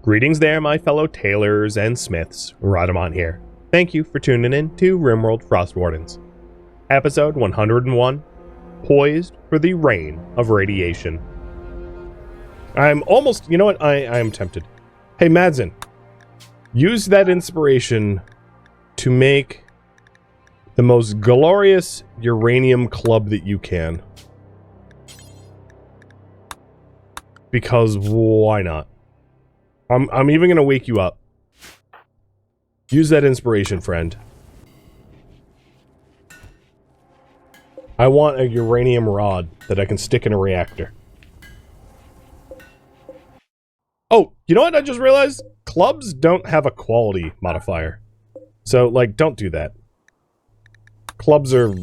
Greetings there, my fellow tailors and smiths. Rhadamant here. Thank you for tuning in to RimWorld Frostwardens. Episode 101, Poised for the Reign of Radiation. I'm almost, you know what, I am tempted. Hey Madsen, use that inspiration to make the most glorious uranium club that you can. Because why not? I'm even gonna wake you up. Use that inspiration, friend. I want a uranium rod that I can stick in a reactor. Oh, you know what I just realized? Clubs don't have a quality modifier. So, like, don't do that. Clubs are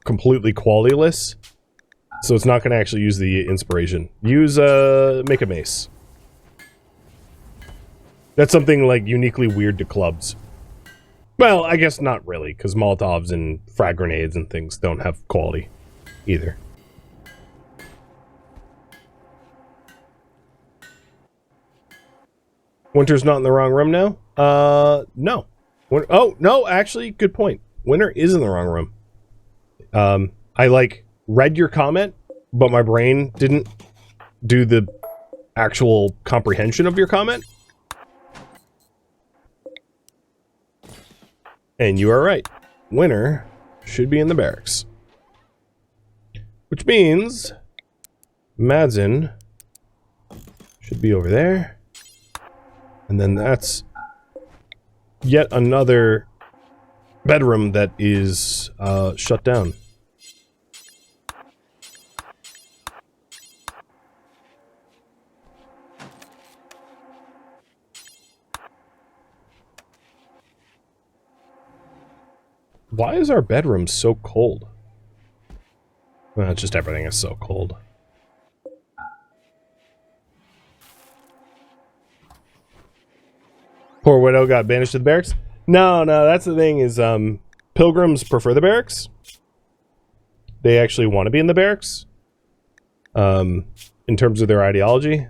completely qualityless, so it's not gonna actually use the inspiration. Use, make a mace. That's something, like, uniquely weird to clubs. Well, I guess not really, because Molotovs and frag grenades and things don't have quality either. Winter's not in the wrong room now? No. Oh, no, actually, good point. Winter is in the wrong room. I, like, read your comment, but my brain didn't do the actual comprehension of your comment. And you are right. Winter should be in the barracks. Which means Madsen should be over there. And then that's yet another bedroom that is shut down. Why is our bedroom so cold? Well, it's just everything is so cold. Poor widow got banished to the barracks? No, that's the thing is, pilgrims prefer the barracks. They actually want to be in the barracks. In terms of their ideology.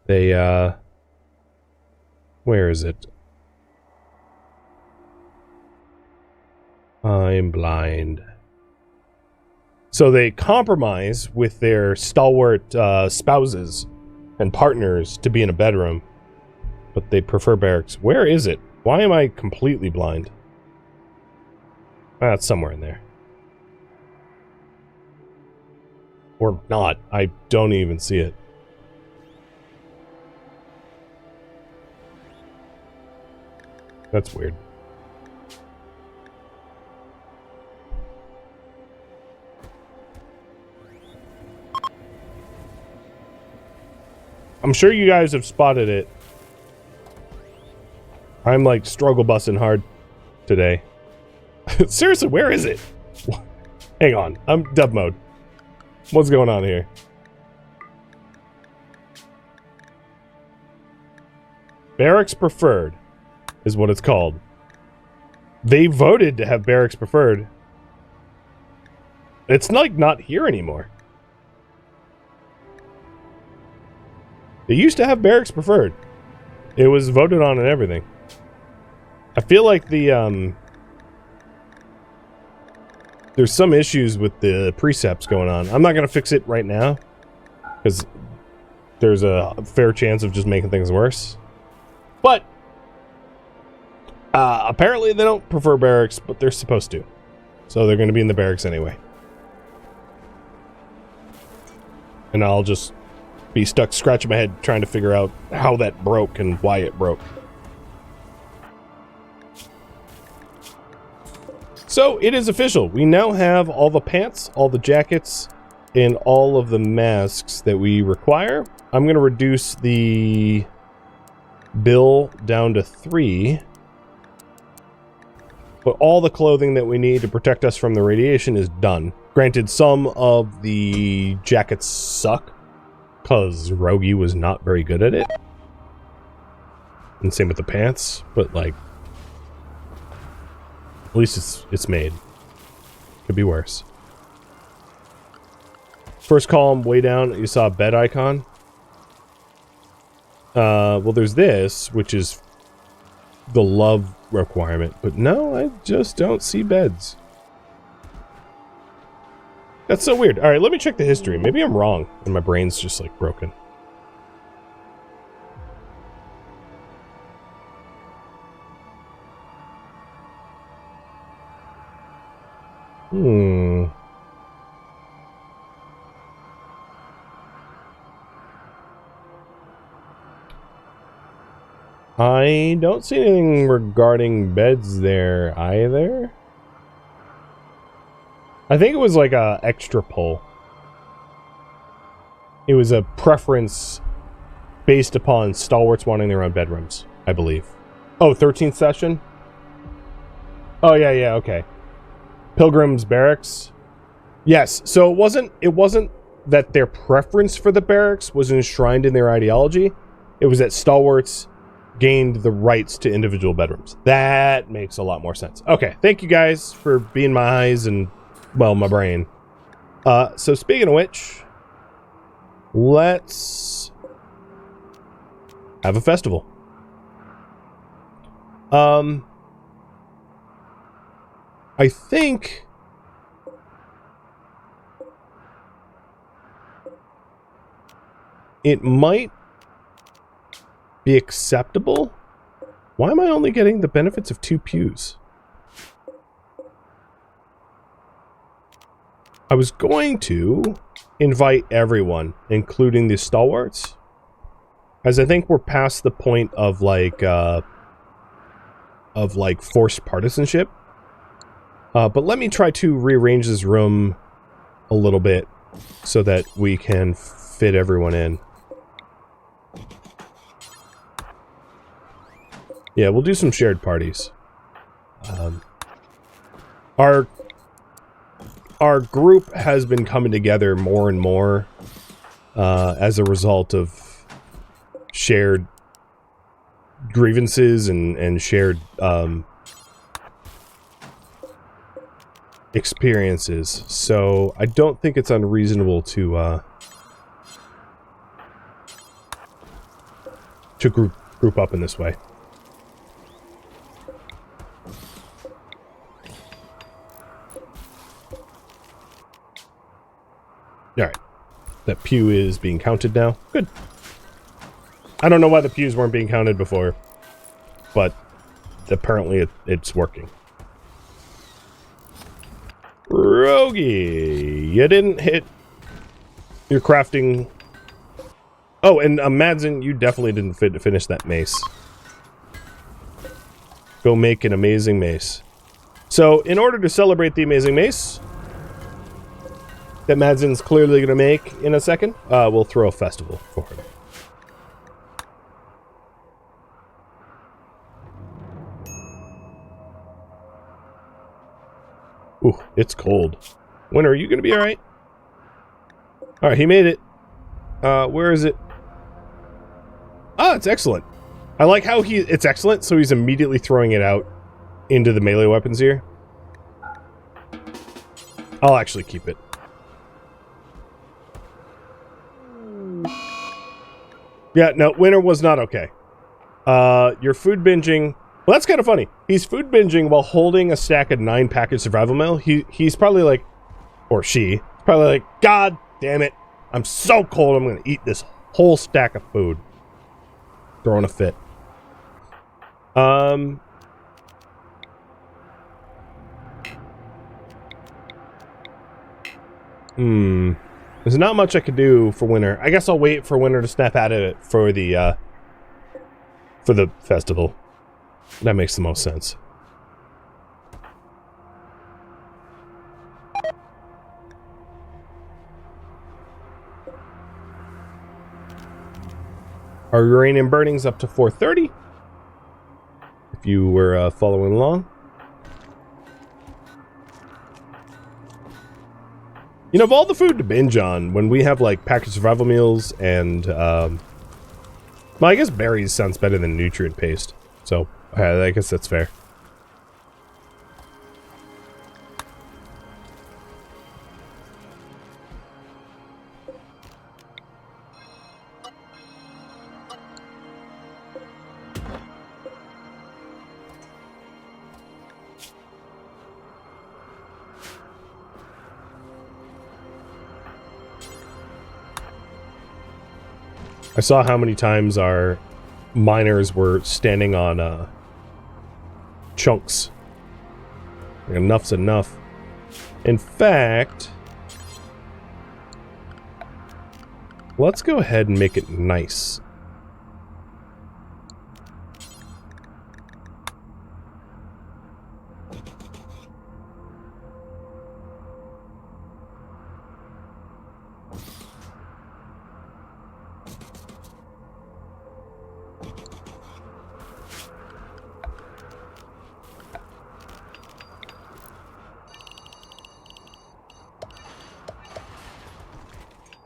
They, where is it? I'm blind. So they compromise with their stalwart spouses and partners to be in a bedroom, but they prefer barracks. Where is it? Why am I completely blind? Ah, it's somewhere in there. Or not. I don't even see it. That's weird. I'm sure you guys have spotted it. I'm like struggle busting hard today. Seriously, where is it? Hang on, I'm dub mode. What's going on here? Barracks preferred is what it's called. They voted to have barracks preferred. It's like not here anymore. They used to have barracks preferred. It was voted on and everything. I feel like the, there's some issues with the precepts going on. I'm not going to fix it right now, because there's a fair chance of just making things worse. But, apparently they don't prefer barracks, but they're supposed to. So they're going to be in the barracks anyway. And I'll just be stuck scratching my head trying to figure out how that broke and why it broke. So it is official. We now have all the pants, all the jackets, and all of the masks that we require. I'm going to reduce the bill down to 3. But all the clothing that we need to protect us from the radiation is done. Granted, some of the jackets suck, because Rogi was not very good at it. And same with the pants, but like, at least it's made. Could be worse. First column, way down, you saw a bed icon. Well, there's this, which is the love requirement, but no, I just don't see beds. That's so weird. All right, let me check the history. Maybe I'm wrong and my brain's just like broken. I don't see anything regarding beds there either. I think it was like a extra poll. It was a preference based upon stalwarts wanting their own bedrooms, I believe. Oh, 13th session? Oh, yeah, okay. Pilgrim's Barracks? Yes, so it wasn't that their preference for the barracks was enshrined in their ideology. It was that stalwarts gained the rights to individual bedrooms. That makes a lot more sense. Okay, thank you guys for being my eyes and, well, my brain. So speaking of which, let's have a festival. I think it might be acceptable. Why am I only getting the benefits of 2 pews? I was going to invite everyone, including the stalwarts, as I think we're past the point of like forced partisanship. But let me try to rearrange this room a little bit so that we can fit everyone in. Yeah, we'll do some shared parties. Our group has been coming together more and more as a result of shared grievances and shared experiences. So I don't think it's unreasonable to group up in this way. Alright. That pew is being counted now. Good. I don't know why the pews weren't being counted before, but apparently it's working. Rogie, you didn't hit your crafting. Oh, and Madsen, you definitely didn't finish that mace. Go make an amazing mace. So, in order to celebrate the amazing mace that Madsen's clearly going to make in a second, we'll throw a festival for him. Ooh, it's cold. Winter, are you going to be alright? Alright, he made it. Where is it? Ah, it's excellent. I like how it's excellent, so he's immediately throwing it out into the melee weapons here. I'll actually keep it. Yeah, no, Winter was not okay. You're food binging. Well, that's kind of funny. He's food binging while holding a stack of 9 package survival mail. He's probably like, or she, probably like, God damn it. I'm so cold, I'm going to eat this whole stack of food. Throwing a fit. There's not much I could do for Winter. I guess I'll wait for Winter to snap out of it for the festival. That makes the most sense. Our uranium burning's up to 430. If you were following along. You know, of all the food to binge on, when we have like packaged survival meals and well, I guess berries sounds better than nutrient paste. So I guess that's fair. I saw how many times our miners were standing on chunks. Enough's enough. In fact, let's go ahead and make it nice.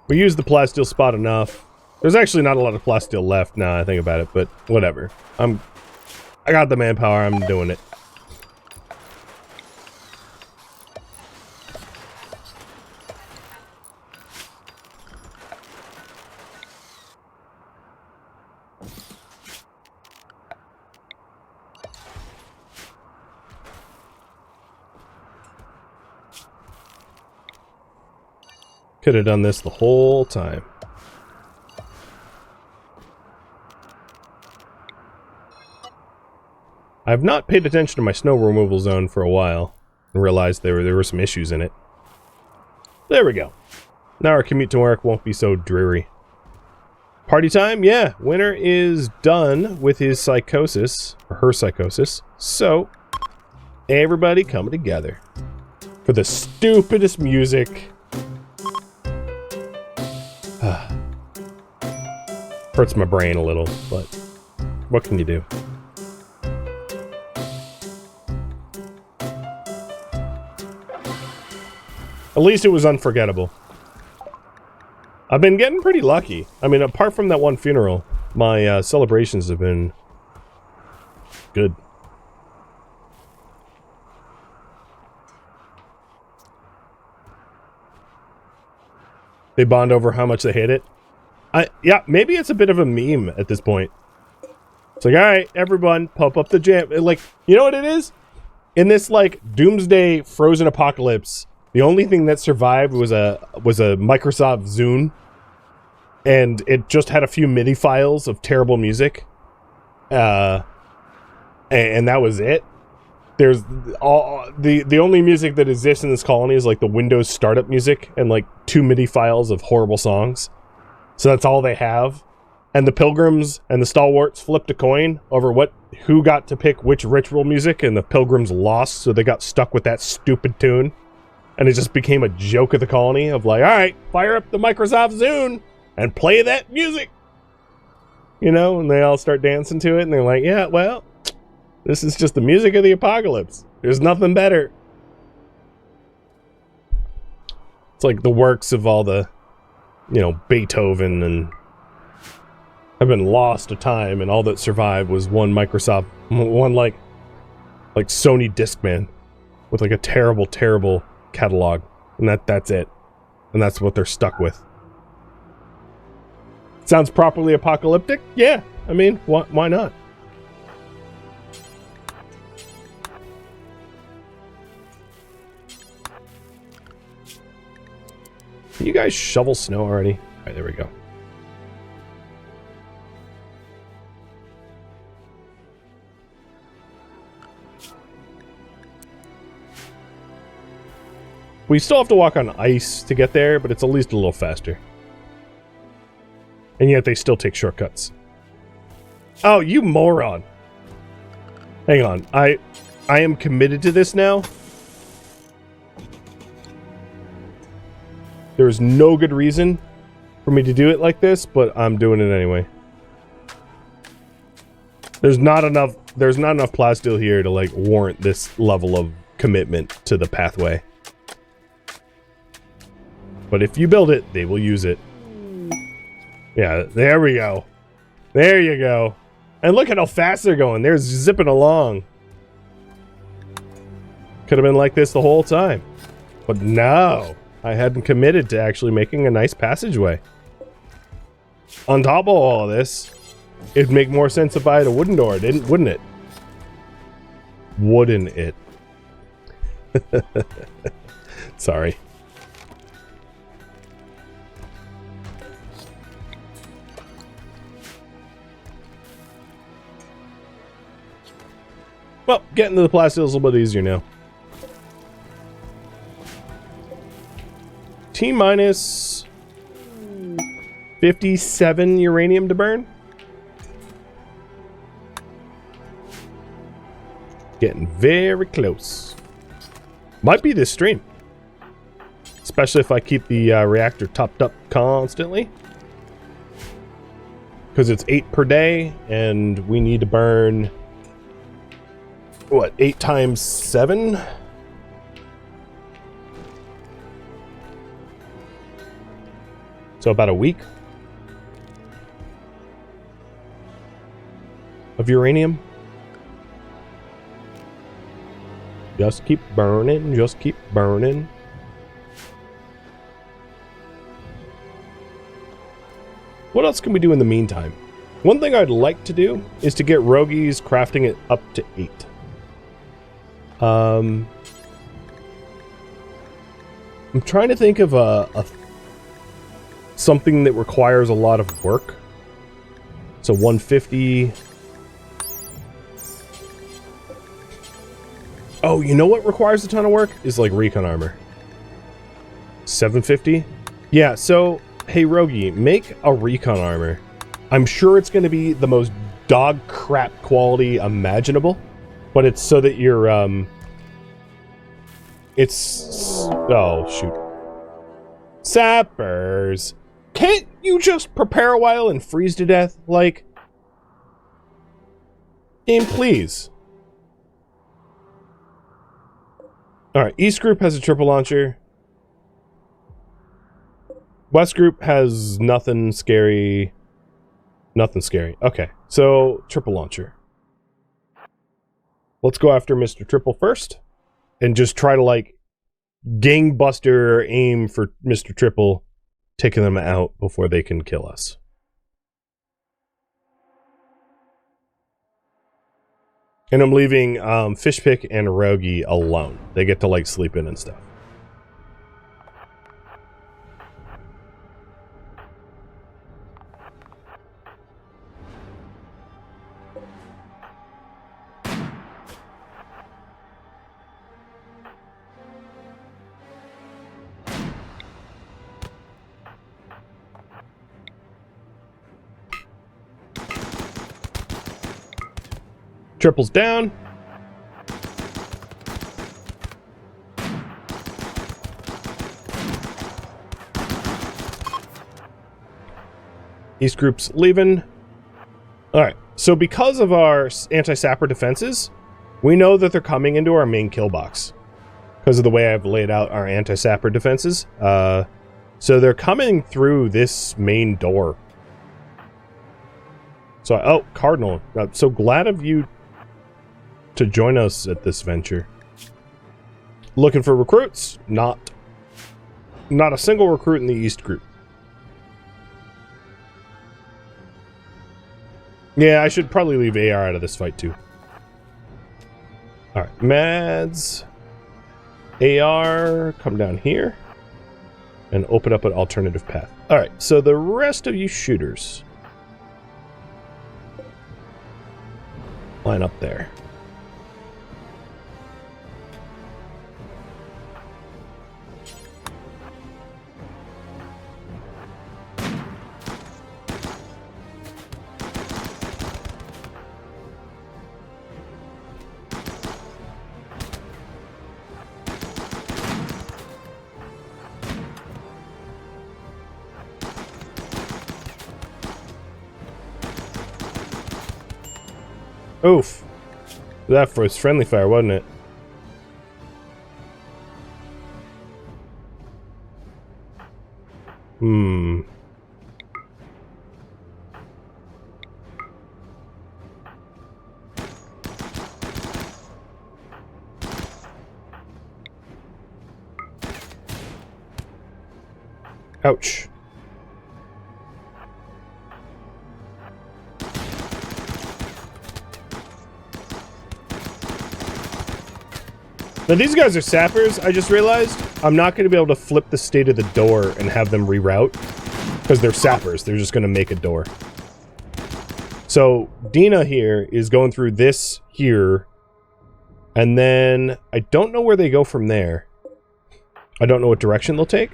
We used the plasteel spot enough. There's actually not a lot of plasteel left now I think about it, but whatever. I got the manpower, I'm doing it. Could have done this the whole time. I've not paid attention to my snow removal zone for a while and realized there were some issues in it. There we go. Now our commute to work won't be so dreary. Party time? Yeah, Winter is done with his psychosis, or her psychosis, so everybody coming together for the stupidest music. Hurts my brain a little, but what can you do? At least it was unforgettable. I've been getting pretty lucky. I mean, apart from that one funeral, my celebrations have been good. They bond over how much they hate it. Yeah, maybe it's a bit of a meme at this point. It's like, all right, everyone, pump up the jam. Like, you know what it is? In this, like, doomsday frozen apocalypse, the only thing that survived was a Microsoft Zune, and it just had a few MIDI files of terrible music, and that was it. There's the only music that exists in this colony is like the Windows startup music and like 2 MIDI files of horrible songs. So that's all they have. And the Pilgrims and the Stalwarts flipped a coin over who got to pick which ritual music, and the Pilgrims lost, so they got stuck with that stupid tune. And it just became a joke of the colony of like, all right, fire up the Microsoft Zune and play that music. You know, and they all start dancing to it, and they're like, yeah, well, this is just the music of the apocalypse. There's nothing better. It's like the works of all the, you know, Beethoven and have been lost to time, and all that survived was one Microsoft, one like Sony Discman with like a terrible, terrible catalog, and that's it, and that's what they're stuck with. Sounds properly apocalyptic? Yeah, I mean, why not? Can you guys shovel snow already? All right, there we go. We still have to walk on ice to get there, but it's at least a little faster. And yet they still take shortcuts. Oh, you moron. Hang on. I am committed to this now. There is no good reason for me to do it like this, but I'm doing it anyway. There's not enough plasteel here to like warrant this level of commitment to the pathway. But if you build it, they will use it. Yeah, there we go. There you go. And look at how fast they're going. They're zipping along. Could have been like this the whole time. But no. I hadn't committed to actually making a nice passageway. On top of all this, it'd make more sense if I had a wooden door, wouldn't it? Wouldn't it? Sorry. Well, getting to the plasteel is a little bit easier now. T-minus 57 uranium to burn. Getting very close. Might be this stream. Especially if I keep the reactor topped up constantly. Because it's 8 per day, and we need to burn... what, 8 times 7? So about a week of uranium. Just keep burning, just keep burning. What else can we do in the meantime? One thing I'd like to do is to get Rogies crafting it up to 8. I'm trying to think of something that requires a lot of work. So 150. Oh, you know what requires a ton of work? Is like recon armor. 750? Yeah, so, hey Rogie, make a recon armor. I'm sure it's going to be the most dog crap quality imaginable, but it's so that you're, oh, shoot. Sappers. Can't you just prepare a while and freeze to death? Like, game, please. Alright, East Group has a triple launcher. West Group has nothing scary. Nothing scary. Okay, so triple launcher. Let's go after Mr. Triple first. And just try to, like, gangbuster aim for Mr. Triple, taking them out before they can kill us. And I'm leaving Fishpick and Rogie alone. They get to, like, sleep in and stuff. Triple's down. East Group's leaving. Alright, so because of our anti-sapper defenses, we know that they're coming into our main kill box. Because of the way I've laid out our anti-sapper defenses. So they're coming through this main door. So, oh, Cardinal, I'm so glad of you to join us at this venture. Looking for recruits? Not a single recruit in the East Group. Yeah, I should probably leave AR out of this fight too. Alright, Mads, AR, come down here and open up an alternative path. Alright, so the rest of you shooters line up there. Oof. That was friendly fire, wasn't it? Ouch. Now these guys are sappers, I just realized. I'm not going to be able to flip the state of the door and have them reroute. Because they're sappers, they're just going to make a door. So, Dina here is going through this here And then I don't know where they go from there. I don't know what direction they'll take.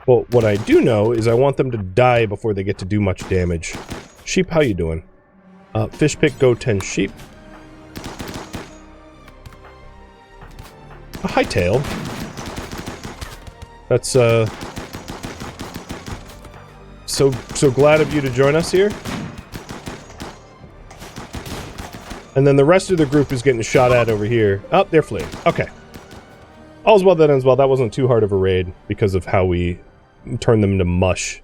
But what I do know is I want them to die before they get to do much damage. Sheep, how you doing? Fish pick, go 10 sheep. A hightail. That's, so glad of you to join us here. And then the rest of the group is getting shot at over here. Oh, they're fleeing. Okay. All's well that ends well. That wasn't too hard of a raid because of how we turned them into mush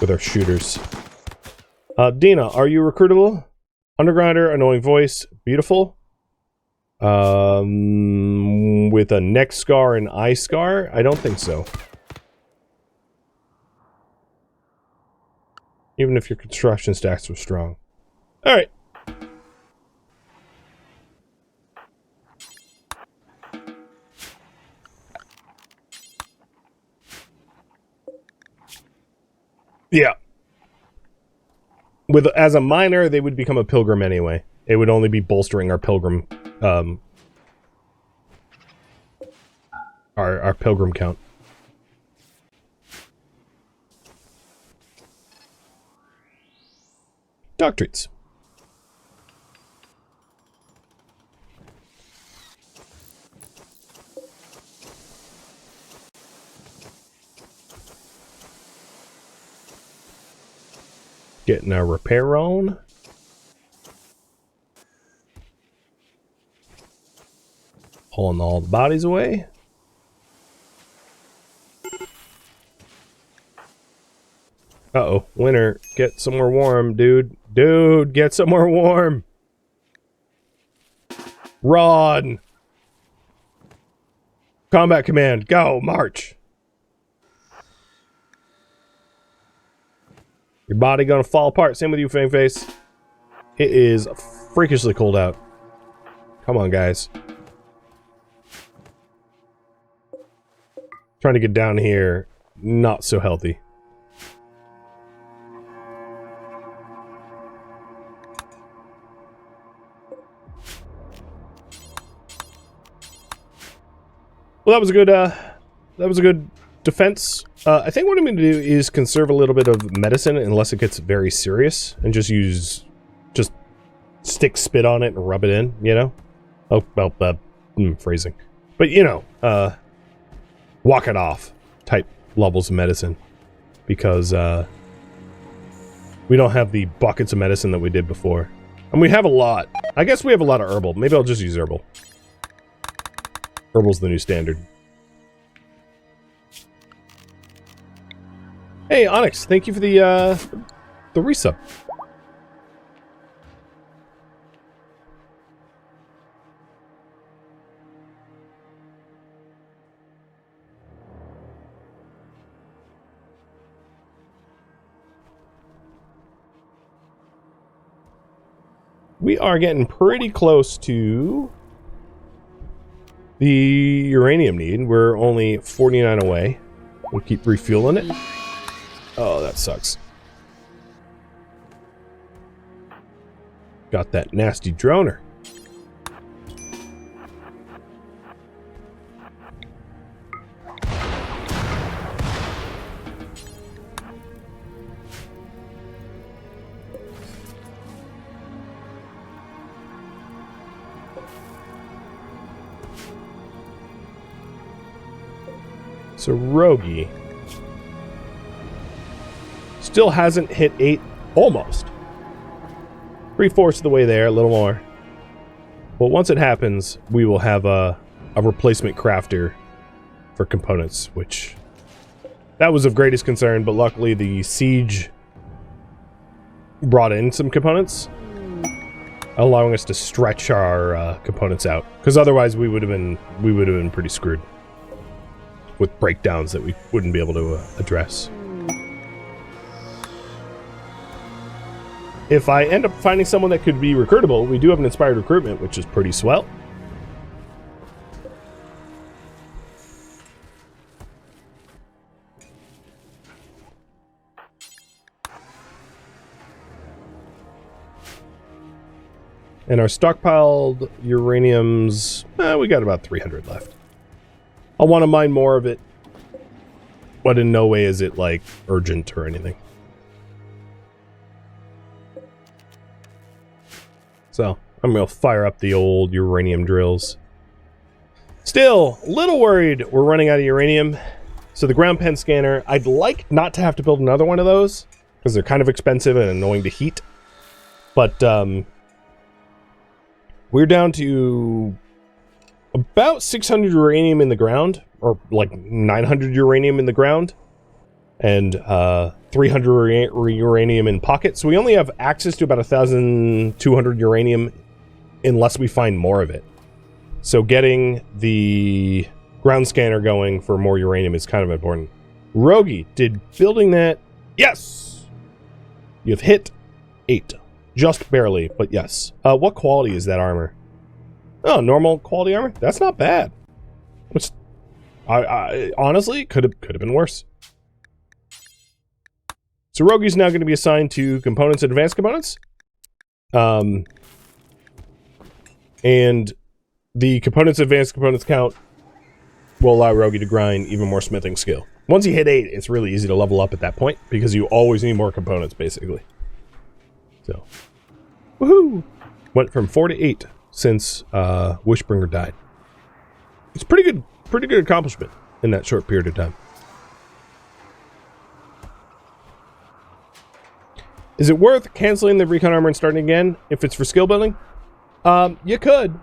with our shooters. Dina, are you recruitable? Undergrounder, annoying voice, beautiful. With a neck scar and eye scar? I don't think so. Even if your construction stacks were strong. Alright. Yeah. As a miner, they would become a pilgrim anyway. It would only be bolstering our pilgrim, our pilgrim count. Doctorates. Getting our repair on. Pulling all the bodies away. Uh-oh. Winter, get somewhere warm, dude. Dude, get somewhere warm. Run. Combat command, go, march. Your body gonna fall apart. Same with you, Fang Face. It is freakishly cold out. Come on, guys. Trying to get down here. Not so healthy. Well, that was a good defense. I think what I'm going to do is conserve a little bit of medicine unless it gets very serious, and just stick spit on it and rub it in, you know? Oh, well, phrasing. But, you know, walk it off type levels of medicine, because we don't have the buckets of medicine that we did before. And we have a lot. I guess we have a lot of herbal. Maybe I'll just use herbal. Herbal's the new standard. Hey, Onyx, thank you for the resub. We are getting pretty close to the uranium need. We're only 49 away. We'll keep refueling it. Oh, that sucks. Got that nasty droner. So Rogie still hasn't hit 8, almost. 3/4 of the way there, a little more. But once it happens, we will have a replacement crafter for components, which that was of greatest concern, but luckily the siege brought in some components, allowing us to stretch our components out, because otherwise we would have been pretty screwed with breakdowns that we wouldn't be able to address. If I end up finding someone that could be recruitable, we do have an inspired recruitment, which is pretty swell. And our stockpiled uraniums, we got about 300 left. I want to mine more of it, but in no way is it, like, urgent or anything. So, I'm going to fire up the old uranium drills. Still, a little worried we're running out of uranium. So the ground pen scanner, I'd like not to have to build another one of those, because they're kind of expensive and annoying to heat. But, we're down to about 600 uranium in the ground, or like 900 uranium in the ground, and 300 uranium in pocket. So we only have access to about 1,200 uranium unless we find more of it. So getting the ground scanner going for more uranium is kind of important. Rogi, did building that... Yes! You've hit 8. Just barely, but yes. What quality is that armor? Oh, normal quality armor? That's not bad. Which, I honestly, could have been worse. So Rogi's now going to be assigned to components and advanced components. And the components advanced components count will allow Rogi to grind even more smithing skill. Once you hit 8, it's really easy to level up at that point, because you always need more components, basically. So, woohoo! Went from 4 to 8 since Wishbringer died. It's pretty good accomplishment in that short period of time. Is it worth canceling the recon armor and starting again if it's for skill building? You could.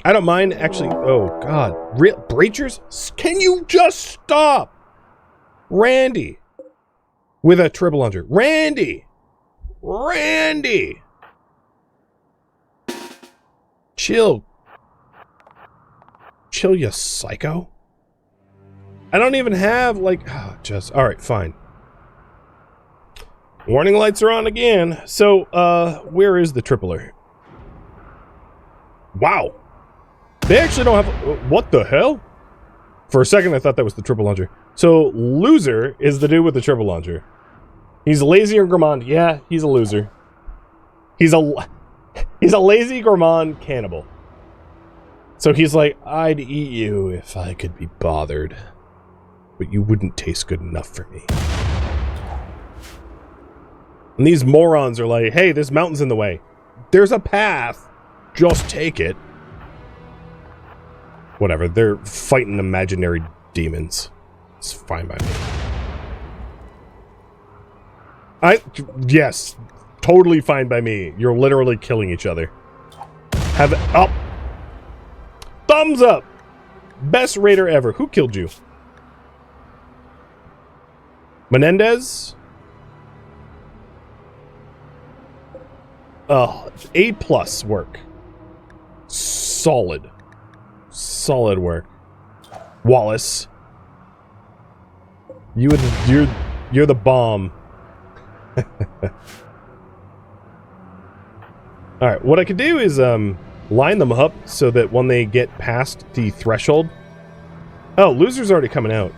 I don't mind, actually. Oh, God. Breachers? Can you just stop? Randy. With a triple launcher. Randy! Randy! Chill. Chill, you psycho. I don't even have, like... Oh, just... Alright, fine. Warning lights are on again. So, where is the tripler? Wow. They actually don't have... What the hell? For a second, I thought that was the triple launcher. So, loser is the dude with the triple launcher. He's lazy or gourmand. Yeah, he's a loser. He's a lazy gourmand cannibal. So he's like, I'd eat you if I could be bothered. But you wouldn't taste good enough for me. And these morons are like, hey, this mountain's in the way. There's a path. Just take it. Whatever, they're fighting imaginary demons. It's fine by me. Yes, totally fine by me. You're literally killing each other. Have it up. Thumbs up. Best raider ever. Who killed you? Menendez? Oh, A+ work. Solid. Solid work. Wallace. You're the bomb. Alright, what I could do is line them up so that when they get past the threshold... Oh, loser's already coming out.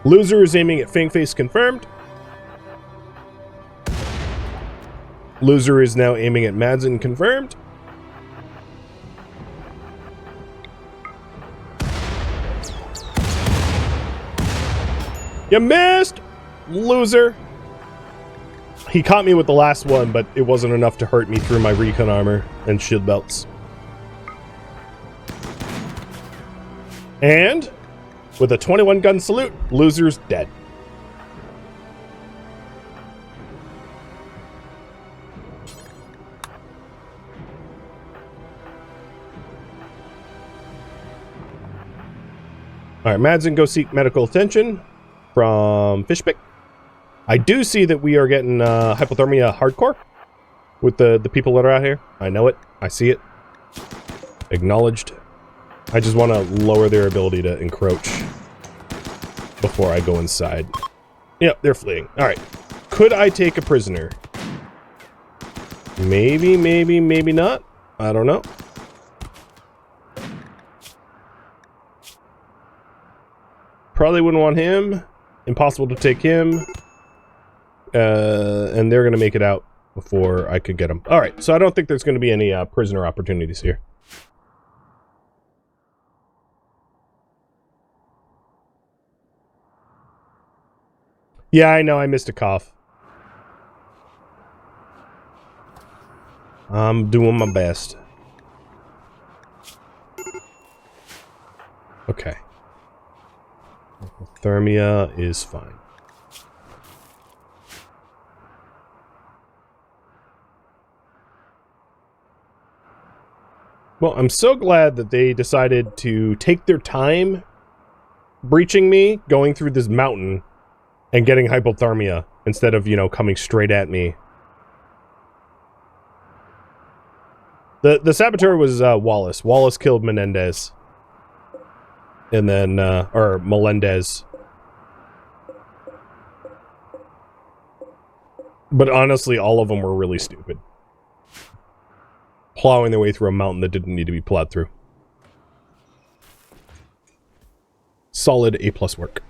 Loser is aiming at Fang Face confirmed. Loser is now aiming at Madsen confirmed. You missed! Loser! He caught me with the last one, but it wasn't enough to hurt me through my recon armor and shield belts. And... with a 21 gun salute, loser's dead. Alright, Madsen, go seek medical attention from Fishpick. I do see that we are getting hypothermia hardcore with the people that are out here. I know it. I see it. Acknowledged. I just want to lower their ability to encroach before I go inside. Yep, they're fleeing. Alright. Could I take a prisoner? Maybe, maybe not. I don't know. Probably wouldn't want him. Impossible to take him. And they're going to make it out before I could get him. Alright, so I don't think there's going to be any prisoner opportunities here. Yeah, I know, I missed a cough. I'm doing my best. Okay. Hypothermia is fine. Well, I'm so glad that they decided to take their time breaching me, going through this mountain, and getting hypothermia instead of, you know, coming straight at me. The saboteur was Wallace. Wallace killed Menendez. And then, or Melendez. But honestly, all of them were really stupid. Plowing their way through a mountain that didn't need to be plowed through. Solid A+ work.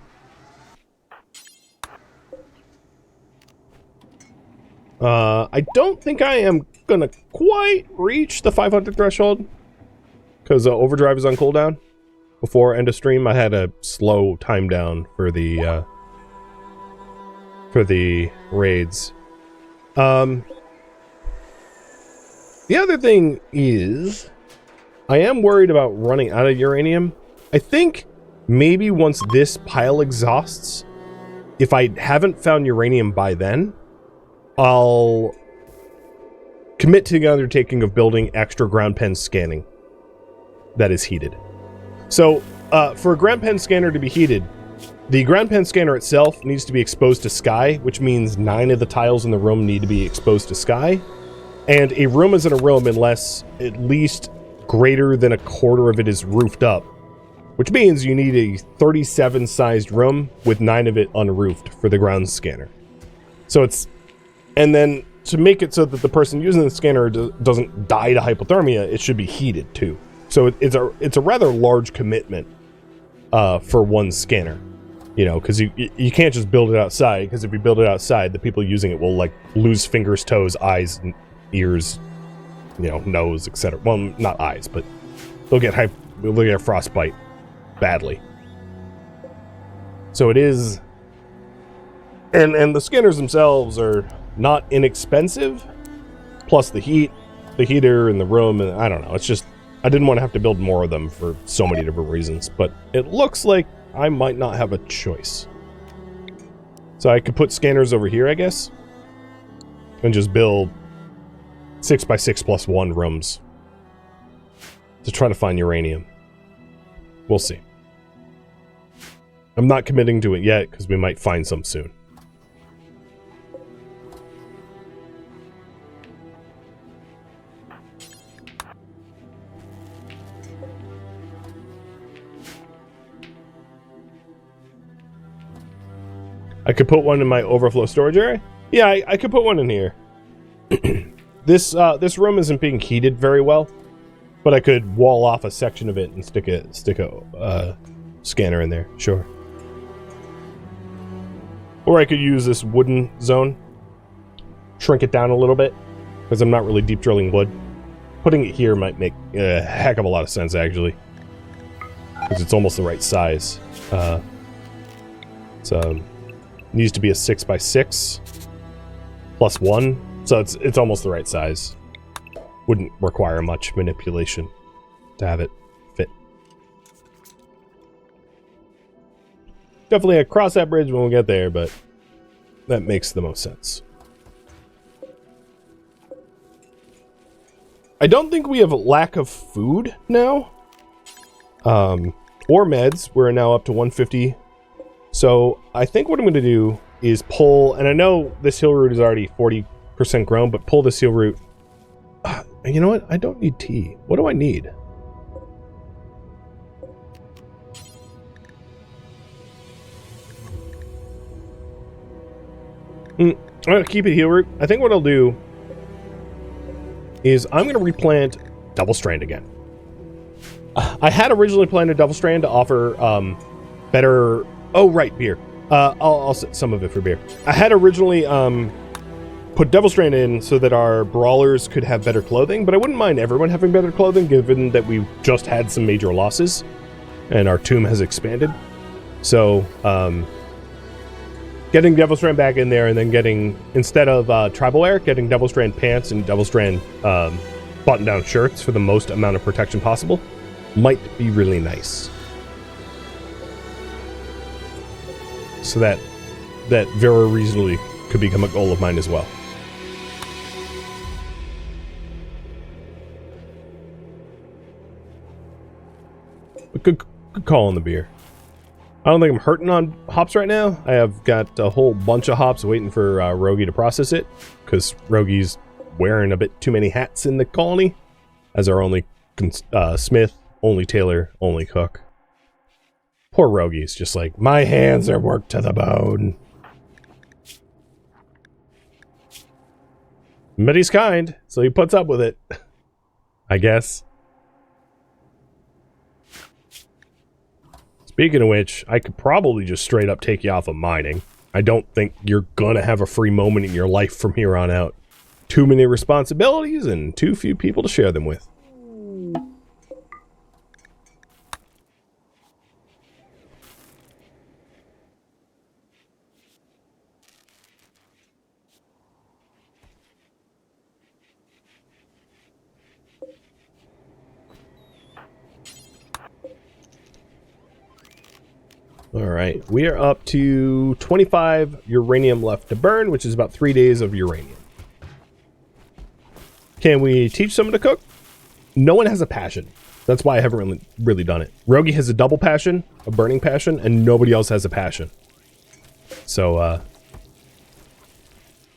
I don't think I am gonna quite reach the 500 threshold. Because Overdrive is on cooldown. Before end of stream, I had a slow time down for the raids. The other thing is, I am worried about running out of uranium. I think maybe once this pile exhausts, if I haven't found uranium by then, I'll commit to the undertaking of building extra ground pen scanning that is heated. So, for a ground pen scanner to be heated, the ground pen scanner itself needs to be exposed to sky, which means 9 of the tiles in the room need to be exposed to sky. And a room isn't a room unless at least greater than a quarter of it is roofed up, which means you need a 37-sized room with 9 of it unroofed for the ground scanner. So it's... And then, to make it so that the person using the scanner doesn't die to hypothermia, it should be heated too. So it's a rather large commitment for one scanner, you know, because you can't just build it outside, because if you build it outside, the people using it will, like, lose fingers, toes, eyes, ears, you know, nose, etc. Well, not eyes, but they'll get frostbite badly. So it is... And the scanners themselves are not inexpensive, plus the heater in the room, and I don't know, it's just... I didn't want to have to build more of them for so many different reasons, but it looks like I might not have a choice. So I could put scanners over here, I guess, and just build 6x6 plus 1 rooms to try to find uranium. We'll see. I'm not committing to it yet, because we might find some soon. I could put one in my overflow storage area? Yeah, I could put one in here. This room isn't being heated very well, but I could wall off a section of it and stick a scanner in there, sure. Or I could use this wooden zone, shrink it down a little bit, because I'm not really deep drilling wood. Putting it here might make a heck of a lot of sense, actually, because it's almost the right size. Needs to be a 6x6 plus 1, so it's almost the right size. Wouldn't require much manipulation to have it fit. Definitely cross that bridge when we get there, but that makes the most sense. I don't think we have a lack of food now. Or meds. We're now up to 150. So I think what I'm going to do is pull, and I know this hill root is already 40% grown, but pull this hill root. You know what? I don't need tea. What do I need? I'm going to keep it heel root. I think what I'll do is I'm going to replant Double Strand again. I had originally planted Double Strand to offer better... Oh, right, beer. I'll set some of it for beer. I had originally put Double Strand in so that our brawlers could have better clothing, but I wouldn't mind everyone having better clothing given that we just had some major losses and our tomb has expanded. So, getting Devil Strand back in there and then getting, instead of tribal wear, getting Devil Strand pants and Devil Strand button-down shirts for the most amount of protection possible might be really nice. So that very reasonably could become a goal of mine as well. But good call on the beer. I don't think I'm hurting on hops right now. I have got a whole bunch of hops waiting for Rogie to process it, because Rogie's wearing a bit too many hats in the colony as our only smith, only tailor, only cook. Poor Rogie's just like, my hands are worked to the bone. But he's kind, so he puts up with it, I guess. Speaking of which, I could probably just straight up take you off of mining. I don't think you're gonna have a free moment in your life from here on out. Too many responsibilities and too few people to share them with. Alright, we are up to 25 uranium left to burn, which is about 3 days of uranium. Can we teach someone to cook? No one has a passion. That's why I haven't really done it. Rogie has a double passion, a burning passion, and nobody else has a passion. So,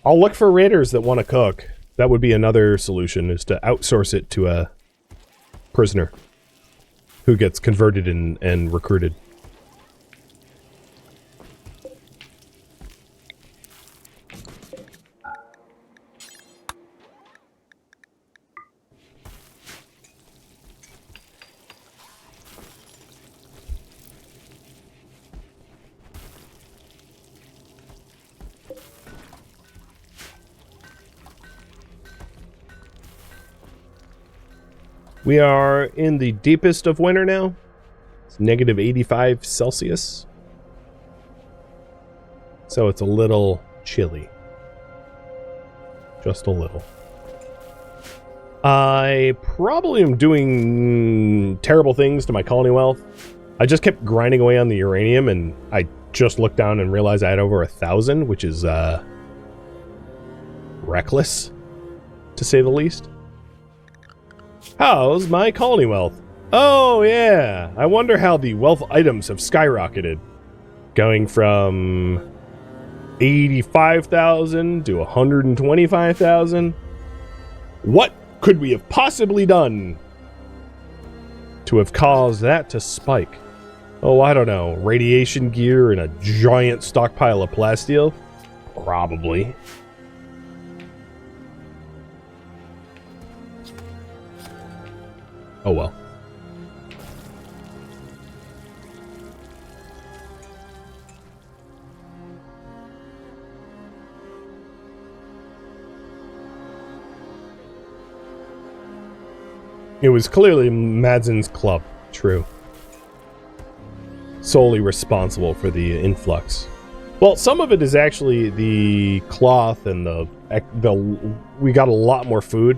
I'll look for raiders that want to cook. That would be another solution, is to outsource it to a prisoner who gets converted and recruited. We are in the deepest of winter now. It's negative 85 Celsius. So it's a little chilly. Just a little. I probably am doing terrible things to my colony wealth. I just kept grinding away on the uranium, and I just looked down and realized I had over 1,000, which is reckless, to say the least. How's my colony wealth? Oh, yeah. I wonder how the wealth items have skyrocketed. Going from 85,000 to 125,000. What could we have possibly done to have caused that to spike? Oh, I don't know. Radiation gear and a giant stockpile of plasteel? Probably. Oh well. It was clearly Madsen's club, true. Solely responsible for the influx. Well, some of it is actually the cloth and we got a lot more food.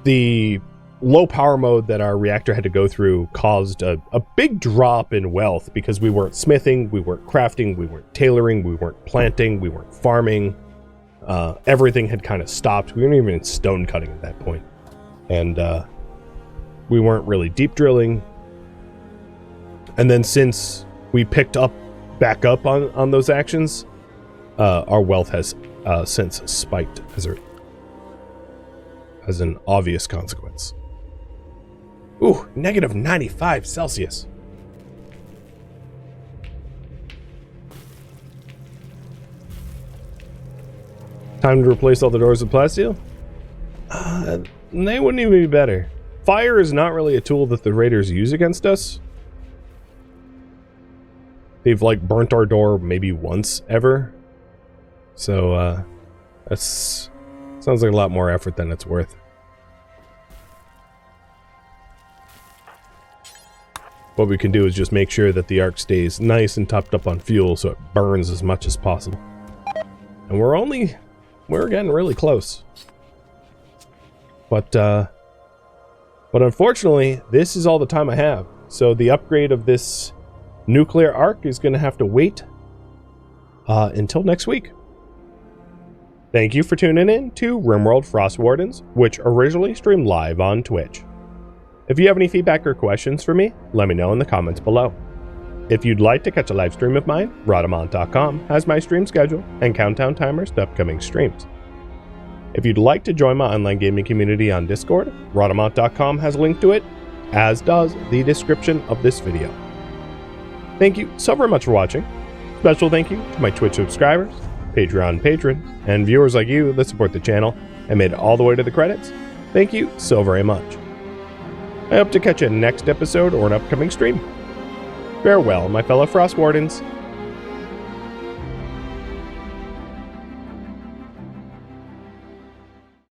The low power mode that our reactor had to go through caused a big drop in wealth because we weren't smithing, we weren't crafting, we weren't tailoring, we weren't planting, we weren't farming. Everything had kind of stopped. We weren't even in stone cutting at that point. And we weren't really deep drilling. And then since we picked back up on those actions, our wealth has since spiked as an obvious consequence. Ooh, negative 95 Celsius. Time to replace all the doors with plasteel? They wouldn't even be better. Fire is not really a tool that the raiders use against us. They've, like, burnt our door maybe once ever. So, that's... sounds like a lot more effort than it's worth. What we can do is just make sure that the arc stays nice and topped up on fuel so it burns as much as possible. And we're getting really close. But unfortunately, this is all the time I have. So the upgrade of this nuclear arc is going to have to wait until next week. Thank you for tuning in to RimWorld Frostwardens, which originally streamed live on Twitch. If you have any feedback or questions for me, let me know in the comments below. If you'd like to catch a live stream of mine, Rhadamant.com has my stream schedule and countdown timers to upcoming streams. If you'd like to join my online gaming community on Discord, Rhadamant.com has a link to it, as does the description of this video. Thank you so very much for watching. Special thank you to my Twitch subscribers, Patreon patrons, and viewers like you that support the channel and made it all the way to the credits. Thank you so very much. I hope to catch you in the next episode or an upcoming stream. Farewell, my fellow Frostwardens.